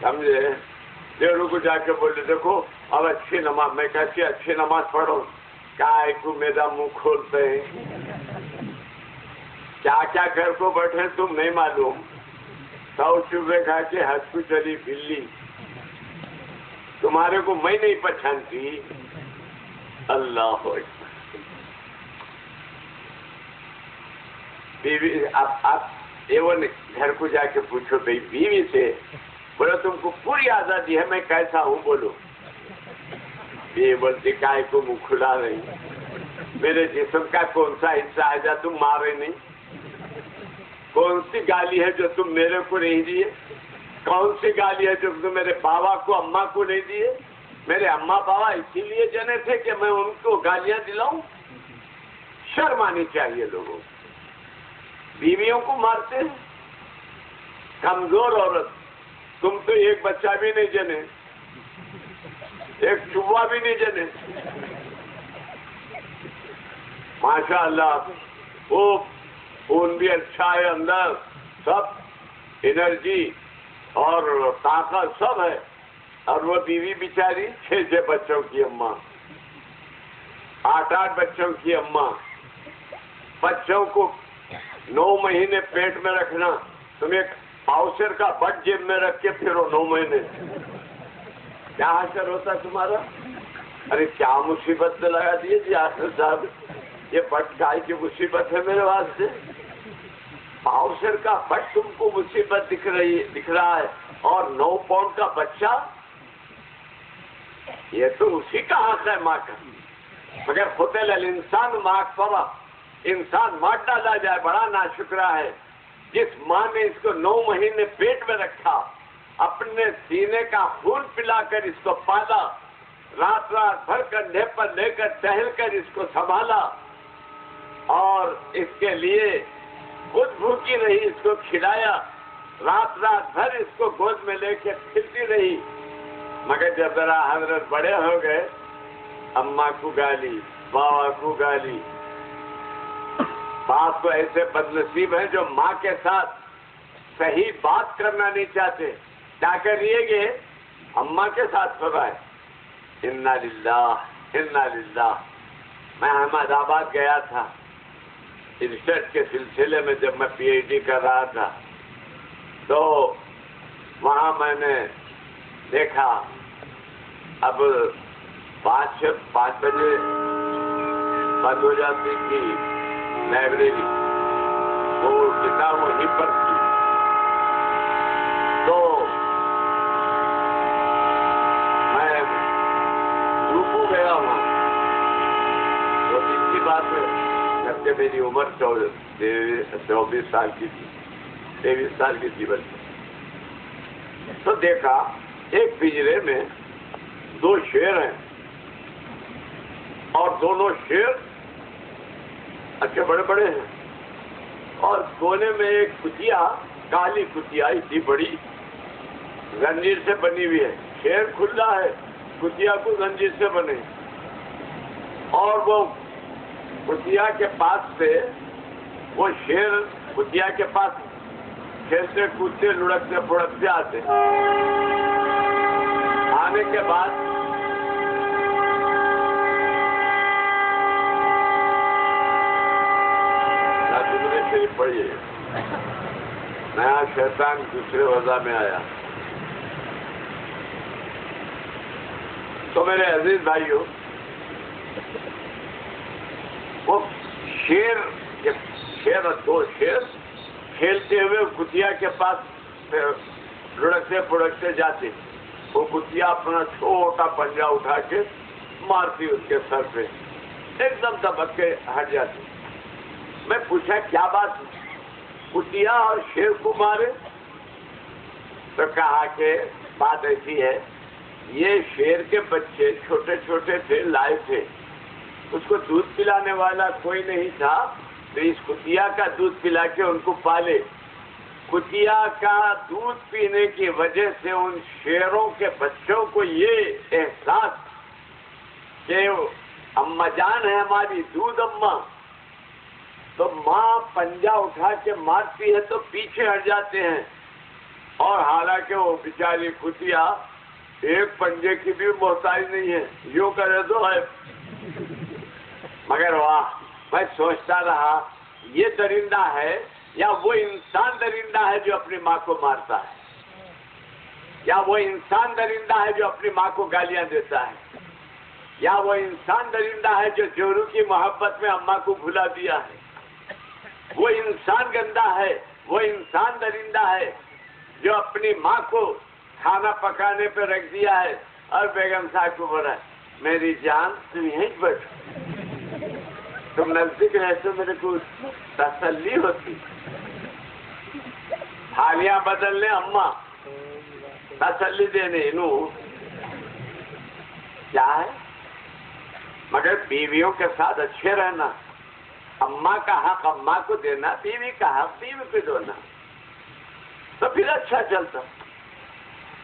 سمجھے؟ ڈیڑھوں کو جا کے بولے دیکھو اب اچھی نماز، میں کہتی اچھی نماز پڑھو، کیا کو میرا منہ کھولتے ہیں، کیا کیا گھر کو بیٹھے تم نہیں معلوم، 100 چوبے کھا کے ہنس کو چلی بلی، تمہارے کو میں نہیں پہچانتی۔ اللہ اکبر۔ بیوی آپ ایون گھر کو جا کے پوچھو بھائی بیوی سے، بولو تم کو پوری آزادی ہے میں کیسا ہوں بولو، یہ بولتی کائے کو منہ کھلا رہی، میرے جسم کا کون سا حصہ ہے جو تم مارے نہیں، کون سی گالی ہے جو تم میرے کو نہیں دیے، کون سی گالی ہے جو تم میرے بابا کو اماں کو نہیں دیے، میرے اماں بابا اسی لیے جنے تھے کہ میں ان کو گالیاں دلاؤں، شرم آنی چاہیے لوگوں، بیویوں کو مارتے ہیں، کمزور عورت، تم تو ایک بچہ بھی نہیں جنے، ایک چوہا بھی نہیں جنے، ماشاء اللہ وہ خون بھی اچھا ہے اندر، سب انرجی اور طاقت سب ہے، اور وہ بیوی بیچاری 6 بچوں کی اماں، 8 بچوں کی اماں، بچوں کو 9 مہینے پیٹ میں رکھنا، تم ایک پاؤسر کا بٹ جیب میں رکھ کے پھرو 9 مہینے، کیا حشر ہوتا تمہارا؟ ارے کیا مصیبت میں لگا دیے جی آخر صاحب، یہ بٹ گائے کی مصیبت ہے میرے واسطے، پاؤسر کا بٹ تم کو مصیبت دکھ رہا ہے، اور 9 پاؤنڈ کا بچہ، یہ تو اسی کا حق ہے ماں کا، مگر قتل الانسان ما اکفرہ، انسان مار ڈالا جائے بڑا ناشکرا ہے، جس ماں نے اس کو 9 مہینے پیٹ میں رکھا، اپنے سینے کا خون پلا کر اس کو پالا، رات رات بھر کندھے پر لے کر ٹہل کر اس کو سنبھالا، اور اس کے لیے خود بھوکی رہی، اس کو کھلایا، رات رات بھر اس کو گود میں لے کے پھرتی رہی، مگر جب ذرا حضرت بڑے ہو گئے، اماں کو گالی، بابا کو گالی، باپ تو ایسے بدنصیب ہیں جو ماں کے ساتھ صحیح بات کرنا نہیں چاہتے، کیا کریے گے اماں کے ساتھ فرمائے انا للہ انا للہ۔ میں احمد آباد گیا تھا ریسرچ کے سلسلے میں، جب میں پی ایچ ڈی کر رہا تھا، تو وہاں میں نے دیکھا اب 5 بجے بند ہو جاتی تھی لائبریری، وہ کتاب وہیں پر تھی، تو میں روکو گیا وہاں، تو اسی بات ہے جبکہ میری عمر 24 سال کی تھی، 23 سال کی تھی بلکہ، تو دیکھا ایک پنجرے میں 2 شیر ہیں، اور دونوں شیر اچھے بڑے بڑے ہیں، اور کونے میں ایک کتیا، کالی کتیا اتنی بڑی، زنجیر سے بنی ہوئی ہے، شیر کھلا ہے، کتیا کو زنجیر سے بنے، اور وہ کتیا کے پاس سے وہ شیر کتیا کے پاس کھیلتے کودتے لڑکتے پھڑکتے آتے، آنے کے بعد پڑھیے، نیا شیطان دوسرے وضع میں آیا۔ تو میرے عزیز بھائیوں، وہ شیر 2 شیر کھیلتے ہوئے کتیا کے پاس لڑکتے پھڑکتے جاتے، وہ کتیا اپنا چھوٹا پنجہ اٹھا کے مارتی اس کے سر پہ، ایک دم دبک کے ہٹ جاتی۔ میں پوچھا کیا بات، کتیا اور شیر کو مارے؟ تو کہا کہ بات ایسی ہے، یہ شیر کے بچے چھوٹے چھوٹے تھے، لائے تھے، اس کو دودھ پلانے والا کوئی نہیں تھا، تو اس کتیا کا دودھ پلا کے ان کو پالے، کتیا کا دودھ پینے کی وجہ سے ان شیروں کے بچوں کو یہ احساس کہ اماں جان ہے ہماری، دودھ اماں، تو ماں پنجہ اٹھا کے مارتی ہے تو پیچھے ہٹ جاتے ہیں، اور حالانکہ وہ بیچاری کتیا ایک پنجے کی بھی محتاج نہیں ہے، یوں کرے تو ہے۔ مگر واہ، میں سوچتا رہا یہ درندہ ہے یا وہ انسان درندہ ہے جو اپنی ماں کو مارتا ہے، یا وہ انسان درندہ ہے جو اپنی ماں کو گالیاں دیتا ہے، یا وہ انسان درندہ ہے جو جورو کی محبت میں اماں کو بھلا دیا ہے۔ وہ انسان گندا ہے، وہ انسان درندہ ہے جو اپنی ماں کو کھانا پکانے پہ رکھ دیا ہے اور بیگم صاحب کو بولا میری جان تم یہیں بیٹھو، تم نزدیک رہتے میرے کو تسلی ہوتی۔ تھالیاں بدلنے اماں، تسلی دینے نو کیا ہے؟ مگر بیویوں کے ساتھ اچھے رہنا، اماں کا حق اماں کو دینا، بیوی کا حق بیوی کو دینا، تو پھر اچھا چلتا۔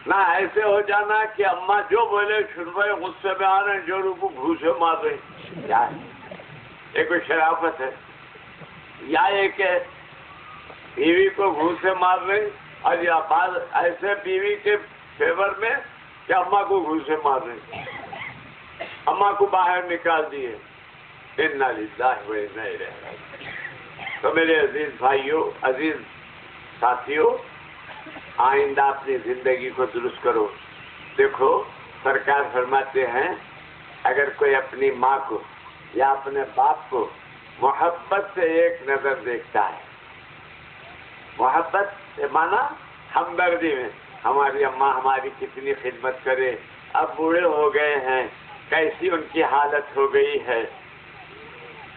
نہ ایسے ہو جانا کہ اماں جو بولے چھڑ رہے غصے میں آ رہے ہیں، جورو کو گھوسے مار رہے ہیں۔ کیا ہے یہ؟ کوئی شرافت ہے؟ یا یہ کہ بیوی کو گھوسے مار رہے ہیں اور یا بعض ایسے بیوی کے فیور میں کہ اماں کو گھوسے مار رہے ہیں، اماں کو باہر نکال دیے۔ انا للہ و انا الیہ راجعون۔ تو میرے عزیز بھائیوں، عزیز ساتھیوں، آئندہ اپنی زندگی کو درست کرو۔ دیکھو سرکار فرماتے ہیں اگر کوئی اپنی ماں کو یا اپنے باپ کو محبت سے ایک نظر دیکھتا ہے، محبت سے مانا ہمدردی میں، ہماری اماں ہماری کتنی خدمت کرے، اب بوڑھے ہو گئے ہیں، کیسی ان کی حالت ہو گئی ہے،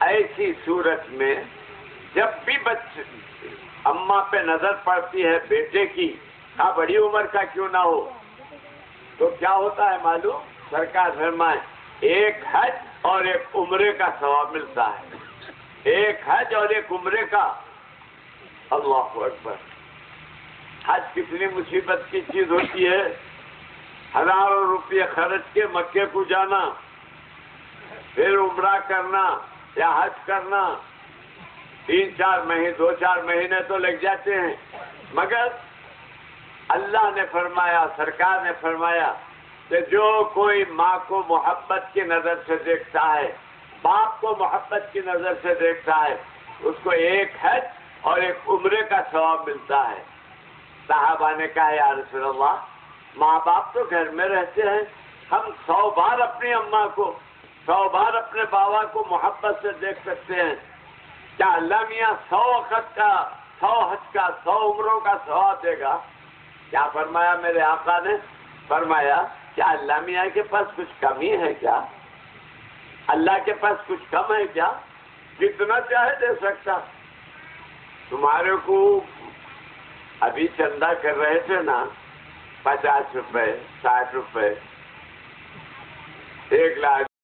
ایسی صورت میں جب بھی بچے اماں پہ نظر پڑتی ہے بیٹے کی، بڑی عمر کا کیوں نہ ہو، تو کیا ہوتا ہے معلوم؟ سرکار فرمائے ایک حج اور ایک عمرے کا ثواب ملتا ہے، ایک حج اور ایک عمرے کا۔ اللہ اکبر! حج کتنی مصیبت کی چیز ہوتی ہے، ہزاروں روپے خرچ کے مکے کو جانا، پھر عمرہ کرنا یا حج کرنا، 3-4 مہینے 2-4 مہینے تو لگ جاتے ہیں۔ مگر اللہ نے فرمایا، سرکار نے فرمایا کہ جو کوئی ماں کو محبت کی نظر سے دیکھتا ہے، باپ کو محبت کی نظر سے دیکھتا ہے، اس کو ایک حج اور ایک عمرے کا ثواب ملتا ہے۔ صحابہ نے کہا یا رسول اللہ، ماں باپ تو گھر میں رہتے ہیں، ہم 100 بار اپنی اماں کو، 100 بار اپنے بابا کو محبت سے دیکھ سکتے ہیں، کیا اللہ میاں 100 وقت کا، 100 حج کا، 100 عمروں کا ثواب دے گا؟ کیا فرمایا میرے آقا نے؟ فرمایا کیا اللہ میاں کے پاس کچھ کمی ہے کیا؟ اللہ کے پاس کچھ کم ہے کیا؟ جتنا چاہے دے سکتا۔ تمہارے کو ابھی چندہ کر رہے تھے نا، 50 روپے، 60 روپے، 1 لاکھ